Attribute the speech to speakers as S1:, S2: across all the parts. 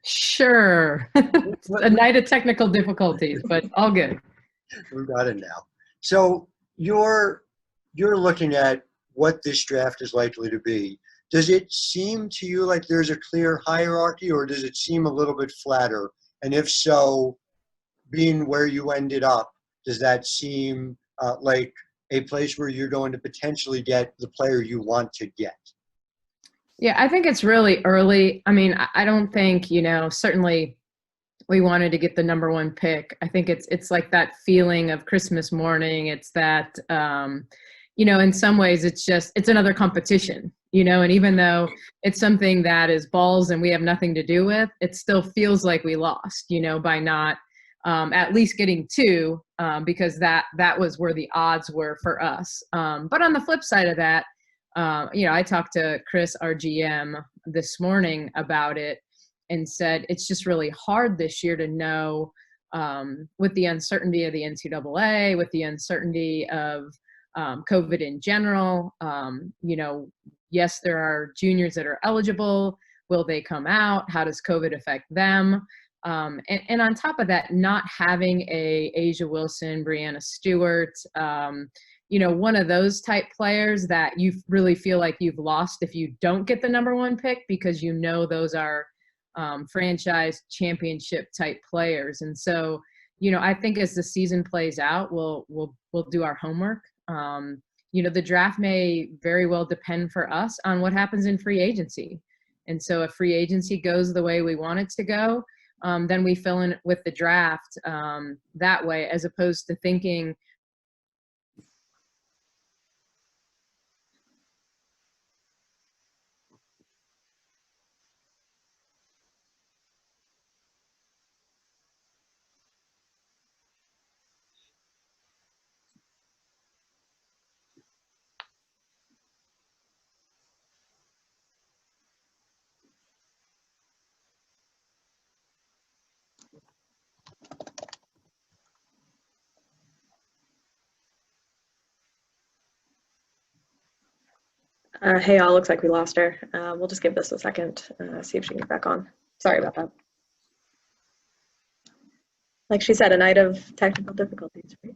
S1: Sure. A night of technical difficulties, but all good.
S2: We got it now. So you're looking at what this draft is likely to be. Does it seem to you like there's a clear hierarchy, or does it seem a little bit flatter? And if so, being where you ended up, does that seem like a place where you're going to potentially get the player you want to get?
S1: Yeah, I think it's really early. I mean, I don't think, certainly we wanted to get the number one pick. I think it's like that feeling of Christmas morning. It's that, in some ways it's another competition, and even though it's something that is balls and we have nothing to do with, it still feels like we lost, by not at least getting two, because that was where the odds were for us. But on the flip side of that, I talked to Chris, our GM, this morning about it and said it's just really hard this year to know, with the uncertainty of the NCAA, with the uncertainty of COVID in general. Yes, there are juniors that are eligible. Will they come out? How does COVID affect them? And on top of that, not having a Asia Wilson, Brianna Stewart, one of those type players that you really feel like you've lost if you don't get the number one pick, because those are franchise championship type players. And so, I think as the season plays out, we'll do our homework. The draft may very well depend for us on what happens in free agency. And so if free agency goes the way we want it to go, then we fill in with the draft that way, as opposed to thinking
S3: Hey, all, looks like we lost her. We'll just give this a second, see if she can get back on. Sorry about that. Like she said, a night of technical difficulties, right?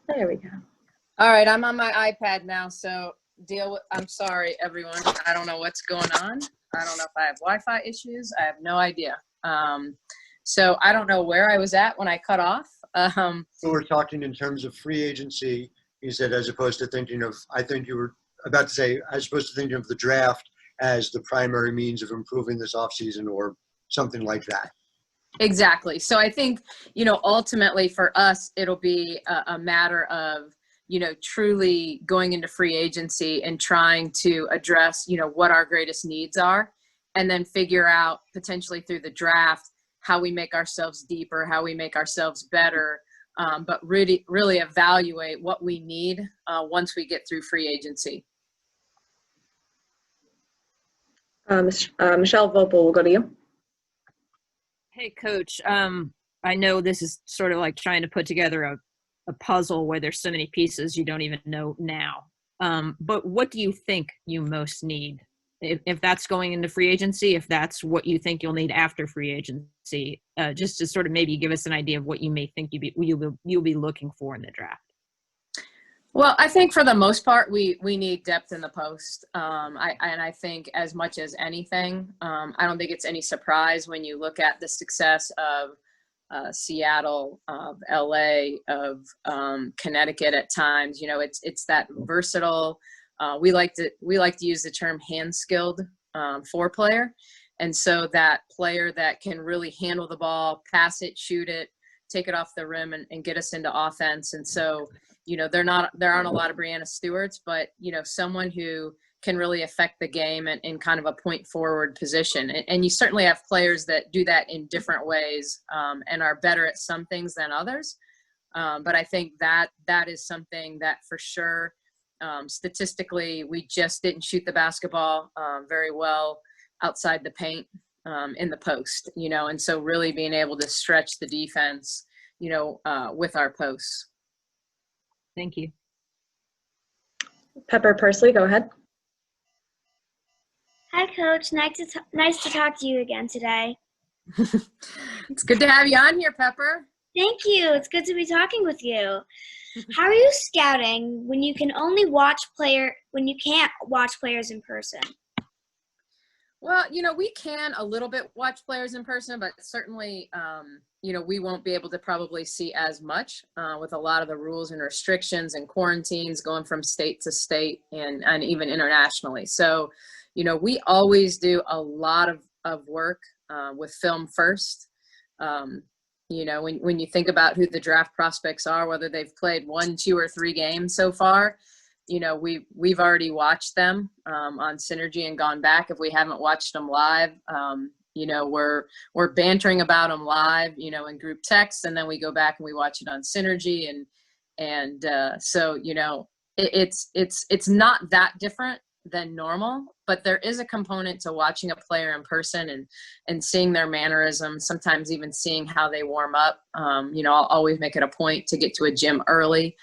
S3: There we go.
S1: All right, I'm on my iPad now, so I'm sorry, everyone. I don't know what's going on. I don't know if I have Wi-Fi issues. I have no idea. So I don't know where I was at when I cut off.
S2: So we're talking in terms of free agency. You said, as opposed to thinking of, I think you were about to say, as opposed to thinking of the draft as the primary means of improving this offseason or something like that.
S1: Exactly. So I think, ultimately for us, it'll be a matter of, truly going into free agency and trying to address, what our greatest needs are, and then figure out potentially through the draft how we make ourselves deeper, how we make ourselves better, but really evaluate what we need once we get through free agency.
S3: Michelle Vopel, we'll go to you.
S4: Hey, Coach. I know this is sort of like trying to put together a puzzle where there's so many pieces you don't even know now. But what do you think you most need? If that's going into free agency, if that's what you think you'll need after free agency, just to sort of maybe give us an idea of what you may think you'll be looking for in the draft.
S1: Well, I think for the most part, we need depth in the post. I think as much as anything, I don't think it's any surprise when you look at the success of Seattle, of LA, of Connecticut at times. It's that versatile. We like to use the term hand-skilled four player, and so that player that can really handle the ball, pass it, shoot it, take it off the rim, and get us into offense. And so, there aren't a lot of Brianna Stewarts, but someone who can really affect the game in kind of a point forward position. And you certainly have players that do that in different ways and are better at some things than others. But I think that is something that for sure, statistically, we just didn't shoot the basketball very well outside the paint. in the post, and so really being able to stretch the defense, with our posts.
S4: Thank you.
S3: Pepper Persley, go ahead.
S5: Hi, Coach. Nice to talk to you again today.
S1: It's good to have you on here, Pepper.
S5: Thank you. It's good to be talking with you. How are you scouting when you can't watch players in person?
S1: Well, we can a little bit watch players in person, but certainly, we won't be able to probably see as much with a lot of the rules and restrictions and quarantines going from state to state and even internationally. So, we always do a lot of work with film first. When you think about who the draft prospects are, whether they've played 1, 2, or 3 games so far, we've already watched them on Synergy and gone back. If we haven't watched them live, we're bantering about them live, in group text, and then we go back and we watch it on Synergy, and so it's not that different than normal, but there is a component to watching a player in person and seeing their mannerisms, sometimes even seeing how they warm up. I'll always make it a point to get to a gym early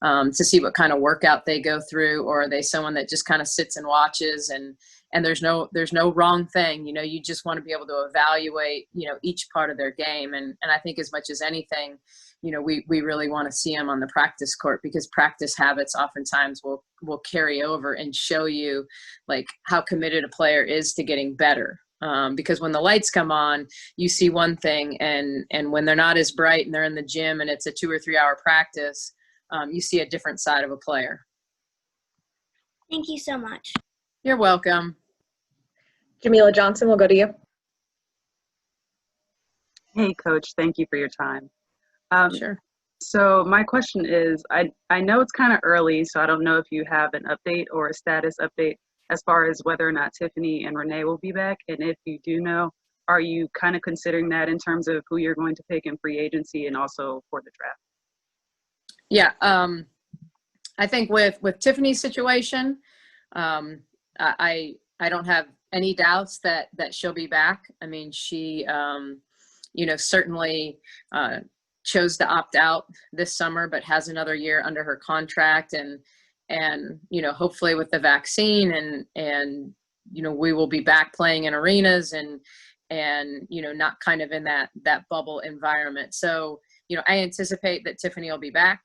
S1: to see what kind of workout they go through, or are they someone that just kind of sits and watches, and there's no wrong thing. You just want to be able to evaluate, each part of their game. And I think as much as anything, we really want to see them on the practice court, because practice habits oftentimes will carry over and show you like how committed a player is to getting better. Because when the lights come on, you see one thing, and when they're not as bright and they're in the gym and it's a 2 or 3 hour practice, you see a different side of a player.
S5: Thank you so much.
S1: You're welcome.
S3: Jamila Johnson, we'll go to you.
S6: Hey, Coach. Thank you for your time.
S1: Sure.
S6: So my question is, I know it's kind of early, so I don't know if you have an update or a status update as far as whether or not Tiffany and Renee will be back. And if you do know, are you kind of considering that in terms of who you're going to pick in free agency and also for the draft?
S1: Yeah. I think with Tiffany's situation, I don't have any doubts that she'll be back. I mean, she, certainly chose to opt out this summer, but has another year under her contract, and hopefully with the vaccine and we will be back playing in arenas and not kind of in that bubble environment. So, I anticipate that Tiffany will be back.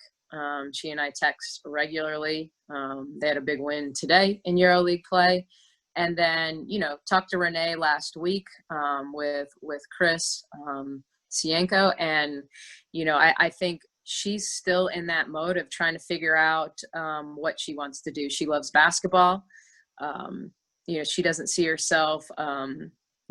S1: She and I text regularly. They had a big win today in EuroLeague play. And then, talked to Renee last week with Chris Cienko. And, I think she's still in that mode of trying to figure out what she wants to do. She loves basketball. She doesn't see herself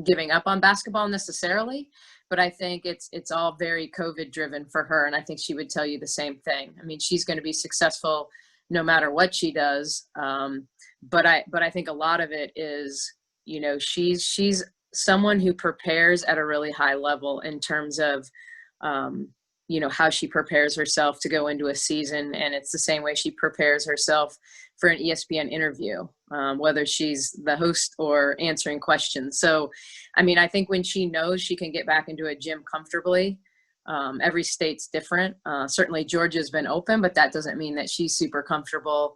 S1: giving up on basketball necessarily, but I think it's all very COVID driven for her. And I think she would tell you the same thing. I mean, she's going to be successful no matter what she does. But I think a lot of it is, she's someone who prepares at a really high level in terms of, how she prepares herself to go into a season. And it's the same way she prepares herself for an ESPN interview, whether she's the host or answering questions. So, I mean, I think when she knows she can get back into a gym comfortably, every state's different. Certainly Georgia's been open, but that doesn't mean that she's super comfortable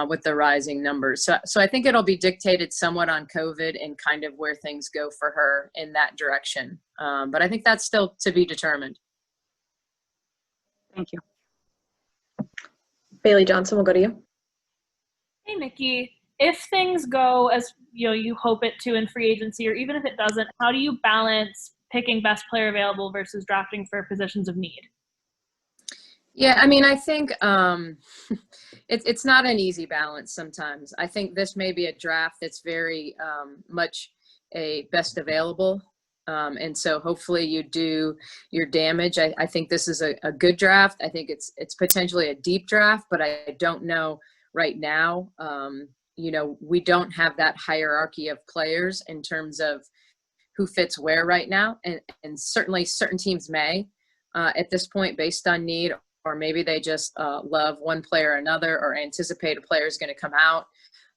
S1: with the rising numbers. So I think it'll be dictated somewhat on COVID and kind of where things go for her in that direction. But I think that's still to be determined.
S6: Thank you.
S3: Bailey Johnson, we'll go to you.
S7: Hey, Nikki. If things go as you hope it to in free agency, or even if it doesn't, how do you balance picking best player available versus drafting for positions of need?
S1: Yeah, I mean, I think it's not an easy balance sometimes. I think this may be a draft that's very much a best available. And so hopefully you do your damage. I think this is a good draft. I think it's potentially a deep draft, but I don't know right now. We don't have that hierarchy of players in terms of who fits where right now. And certainly certain teams may at this point based on need, or maybe they just love one player or another, or anticipate a player is going to come out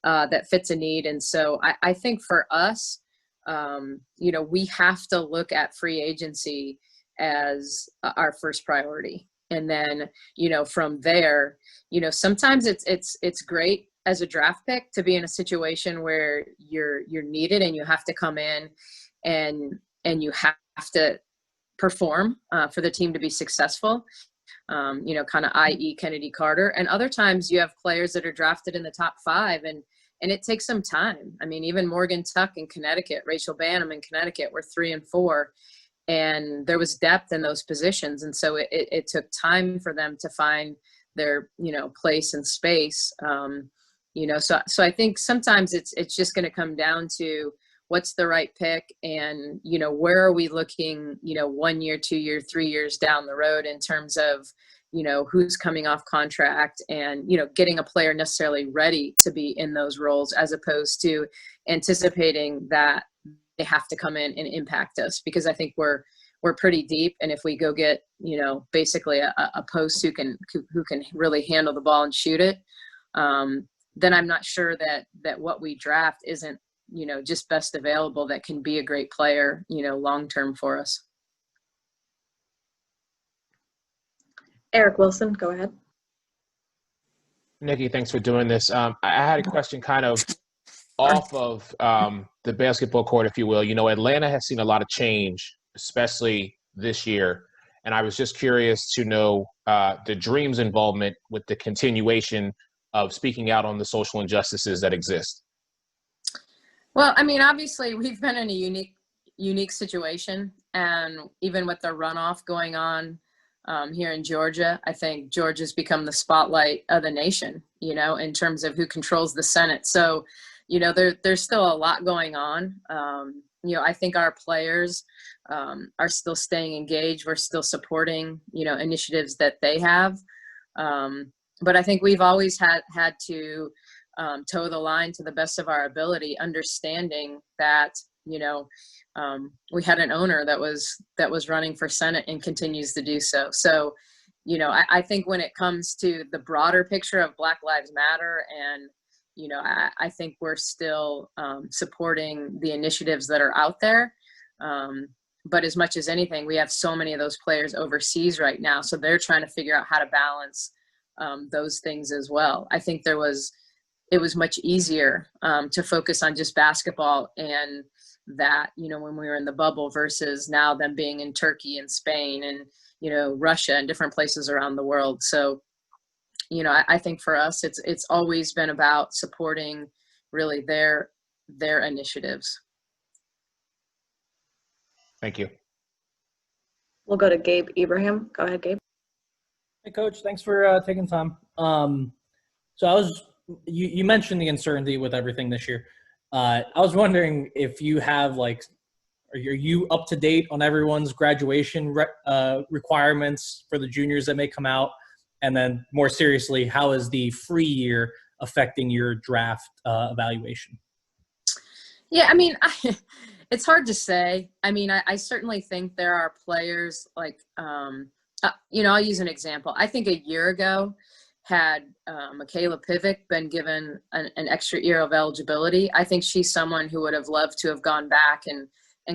S1: that fits a need. And so I think for us, we have to look at free agency as our first priority. And then, from there, sometimes it's great as a draft pick to be in a situation where you're needed and you have to come in and you have to perform for the team to be successful. Kind of i.e. Kennedy Carter. And other times you have players that are drafted in the top 5 and it takes some time. I mean, even Morgan Tuck in Connecticut, Rachel Banham in Connecticut were 3 and 4, and there was depth in those positions. And so it took time for them to find their, place and space. So I think sometimes it's just going to come down to what's the right pick and, where are we looking, 1 year, 2 year, 3 years down the road in terms of, who's coming off contract and, getting a player necessarily ready to be in those roles as opposed to anticipating that they have to come in and impact us, because I think we're pretty deep. And if we go get, basically a post who can really handle the ball and shoot it, then I'm not sure that what we draft isn't, just best available that can be a great player, long-term for us.
S3: Eric Wilson, go ahead.
S8: Nicki, thanks for doing this. I had a question kind of off of the basketball court, if you will. Atlanta has seen a lot of change, especially this year. And I was just curious to know the Dream's involvement with the continuation of speaking out on the social injustices that exist.
S1: Well, I mean, obviously we've been in a unique situation, and even with the runoff going on here in Georgia, I think Georgia's become the spotlight of the nation, in terms of who controls the Senate. So, there's still a lot going on. I think our players are still staying engaged. We're still supporting, initiatives that they have. But I think we've always had to toe the line to the best of our ability, understanding that, we had an owner that was running for Senate and continues to do so. So, I think when it comes to the broader picture of Black Lives Matter and, I think we're still supporting the initiatives that are out there. But as much as anything, we have so many of those players overseas right now. So they're trying to figure out how to balance those things as well. I think it was much easier to focus on just basketball and that, when we were in the bubble versus now them being in Turkey and Spain and, Russia and different places around the world. So, I think for us, it's always been about supporting really their initiatives.
S8: Thank you.
S3: We'll go to Gabe Ibrahim. Go ahead, Gabe.
S9: Hey, Coach. Thanks for taking time. So you mentioned the uncertainty with everything this year. I was wondering if you have are you up to date on everyone's graduation requirements for the juniors that may come out? And then more seriously, how is the free year affecting your draft evaluation?
S1: Yeah, I mean, it's hard to say. I mean, I certainly think there are players I'll use an example. I think a year ago, had Michaela Pivic been given an extra year of eligibility, I think she's someone who would have loved to have gone back and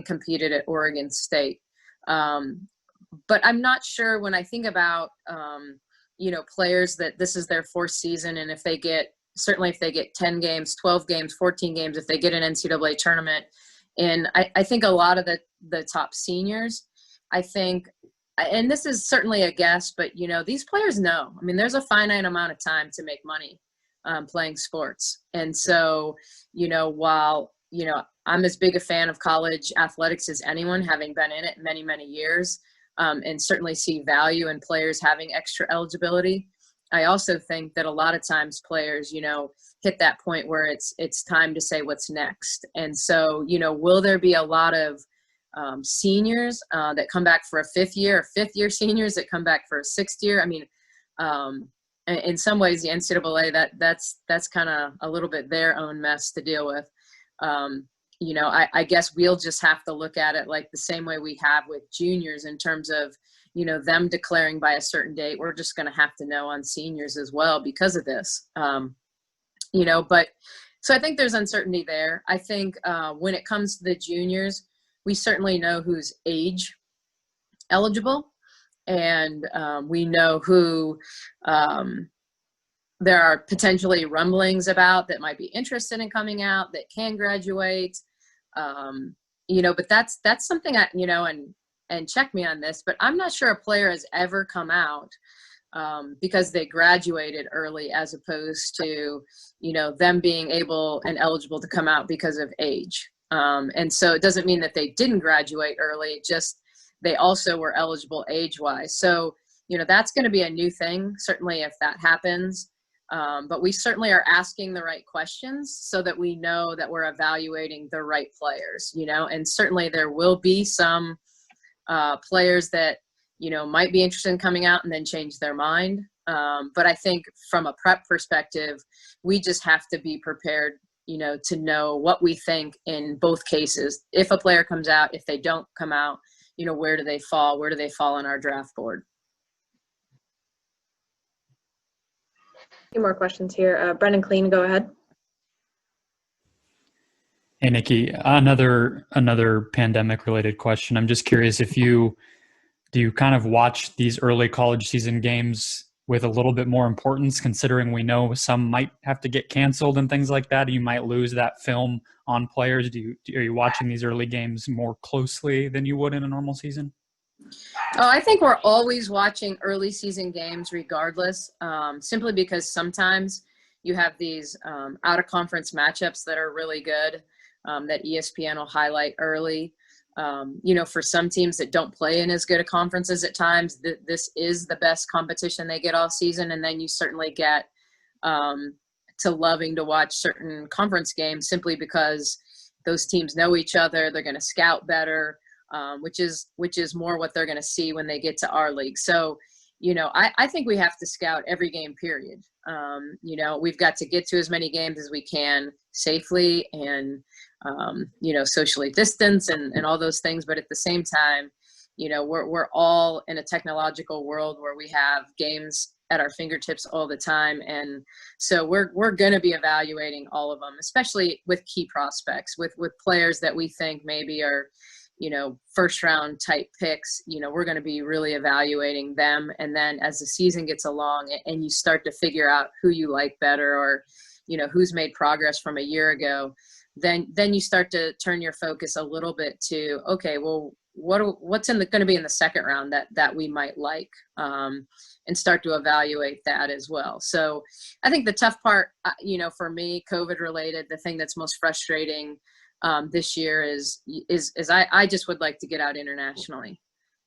S1: competed at Oregon State. But I'm not sure when I think about, players that this is their 4th season, and if they get 10 games, 12 games, 14 games, if they get an NCAA tournament. And I think a lot of the top seniors, I think, and this is certainly a guess, but, these players know. I mean, there's a finite amount of time to make money playing sports. And so, while, I'm as big a fan of college athletics as anyone, having been in it many, many years, and certainly see value in players having extra eligibility, I also think that a lot of times players, hit that point where it's time to say what's next. And so, will there be a lot of seniors that come back for a 5th year, or 5th year seniors that come back for a 6th year? I mean, in some ways, the NCAA, that's kind of a little bit their own mess to deal with. I guess we'll just have to look at it like the same way we have with juniors in terms of, them declaring by a certain date. We're just going to have to know on seniors as well because of this. But So I think there's uncertainty there. I think when it comes to the juniors, we certainly know who's age eligible, and we know who there are potentially rumblings about that might be interested in coming out, that can graduate. But that's something and check me on this, but I'm not sure a player has ever come out because they graduated early, as opposed to, them being able and eligible to come out because of age. And so it doesn't mean that they didn't graduate early, just they also were eligible age-wise. So, that's going to be a new thing, certainly if that happens. But we certainly are asking the right questions so that we know that we're evaluating the right players, and certainly there will be some players that, might be interested in coming out and then change their mind. But I think from a prep perspective, we just have to be prepared, to know what we think in both cases. If a player comes out, if they don't come out, where do they fall? Where do they fall on our draft board?
S3: A few more questions here. Brendan Clean, go ahead.
S10: Hey, Nikki, another pandemic-related question. I'm just curious if do you kind of watch these early college season games with a little bit more importance, considering we know some might have to get canceled and things like that? You might lose that film on players. Are you watching these early games more closely than you would in a normal season?
S1: Oh, I think we're always watching early season games regardless, simply because sometimes you have these out-of-conference matchups that are really good that ESPN will highlight early. For some teams that don't play in as good a conferences at times, this is the best competition they get all season. And then you certainly get to loving to watch certain conference games simply because those teams know each other. They're going to scout better, which is more what they're going to see when they get to our league. So, I think we have to scout every game, period. We've got to get to as many games as we can safely and, socially distance and all those things. But at the same time, we're all in a technological world where we have games at our fingertips all the time. And so we're going to be evaluating all of them, especially with key prospects, with players that we think maybe are, first round type picks. We're going to be really evaluating them. And then as the season gets along and you start to figure out who you like better, or, who's made progress from a year ago, then you start to turn your focus a little bit to, okay, well, what's going to be in the second round that we might like, and start to evaluate that as well. So I think the tough part, for me, COVID related, the thing that's most frustrating this year is I just would like to get out internationally.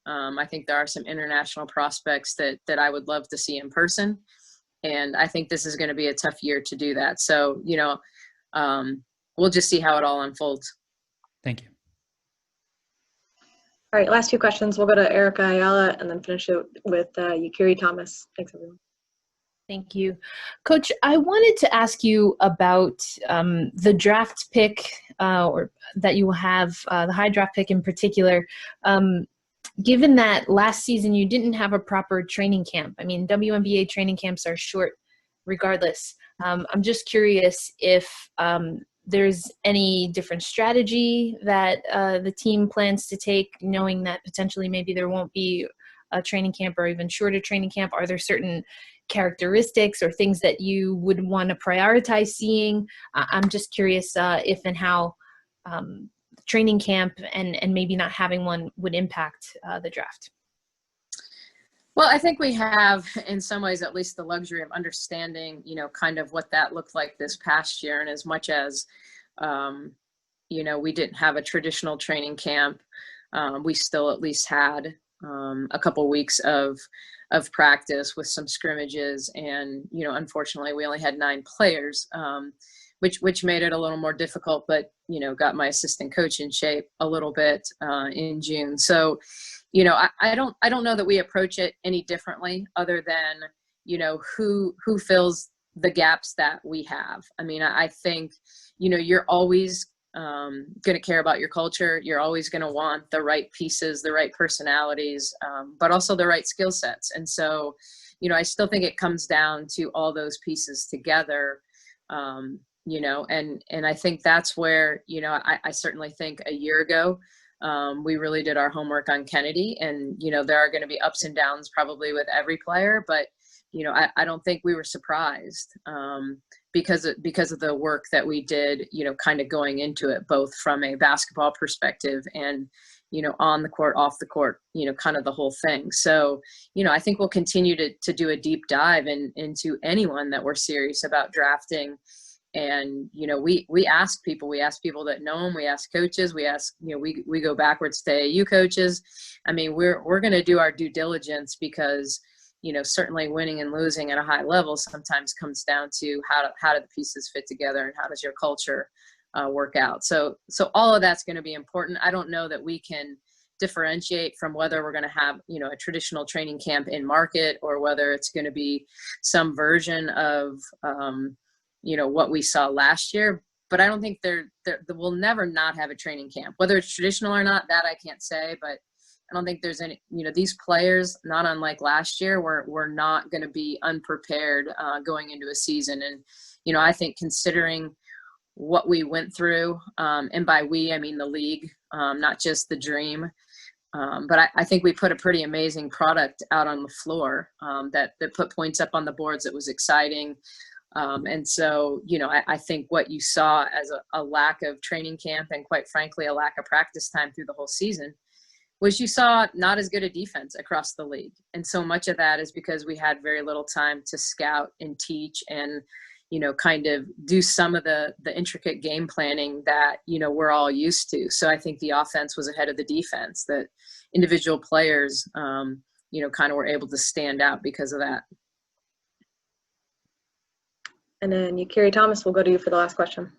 S1: I think there are some international prospects that I would love to see in person. And I think this is going to be a tough year to do that. So, we'll just see how it all unfolds.
S10: Thank you.
S3: All right, last two questions. We'll go to Erica Ayala and then finish it with Yukiri Thomas. Thanks, everyone.
S11: Thank you. Coach, I wanted to ask you about the draft pick or that you will have, the high draft pick in particular. Given that last season you didn't have a proper training camp, I mean, WNBA training camps are short regardless. I'm just curious if there's any different strategy that the team plans to take, knowing that potentially maybe there won't be a training camp or even shorter training camp. Are there certain characteristics or things that you would want to prioritize seeing? I'm just curious if and how training camp and maybe not having one would impact the draft.
S1: Well, I think we have, in some ways, at least the luxury of understanding, kind of what that looked like this past year. And as much as, we didn't have a traditional training camp, we still at least had a couple weeks of practice with some scrimmages. And, unfortunately, we only had 9 players, which made it a little more difficult, but, got my assistant coach in shape a little bit in June. So, I don't know that we approach it any differently other than, who fills the gaps that we have. I mean, I think, you're always going to care about your culture. You're always going to want the right pieces, the right personalities, but also the right skill sets. And so, I still think it comes down to all those pieces together. and I think that's where, I certainly think a year ago, we really did our homework on Kennedy, and, there are going to be ups and downs probably with every player, but, I don't think we were surprised, because of the work that we did, kind of going into it, both from a basketball perspective and, on the court, off the court, kind of the whole thing. So, I think we'll continue to do a deep dive into anyone that we're serious about drafting. And, we ask people that know them, we ask coaches, we ask, we go backwards to AAU coaches. I mean, we're going to do our due diligence, because, certainly winning and losing at a high level sometimes comes down to how do the pieces fit together, and how does your culture work out. So all of that's going to be important. I don't know that we can differentiate from whether we're going to have, a traditional training camp in market, or whether it's going to be some version of, what we saw last year. But I don't think we'll never not have a training camp, whether it's traditional or not. That I can't say, but I don't think there's any, these players, not unlike last year, we're not going to be unprepared going into a season. And, I think considering what we went through, and by we, I mean the league, not just the dream. But I think we put a pretty amazing product out on the floor, that put points up on the boards. It was exciting. And so, I think what you saw as a lack of training camp, and quite frankly, a lack of practice time through the whole season, was you saw not as good a defense across the league. And so much of that is because we had very little time to scout and teach and, kind of do some of the intricate game planning that, we're all used to. So I think the offense was ahead of the defense, that individual players, kind of were able to stand out because of that.
S3: And then Carrie Thomas, will go to you for the last question.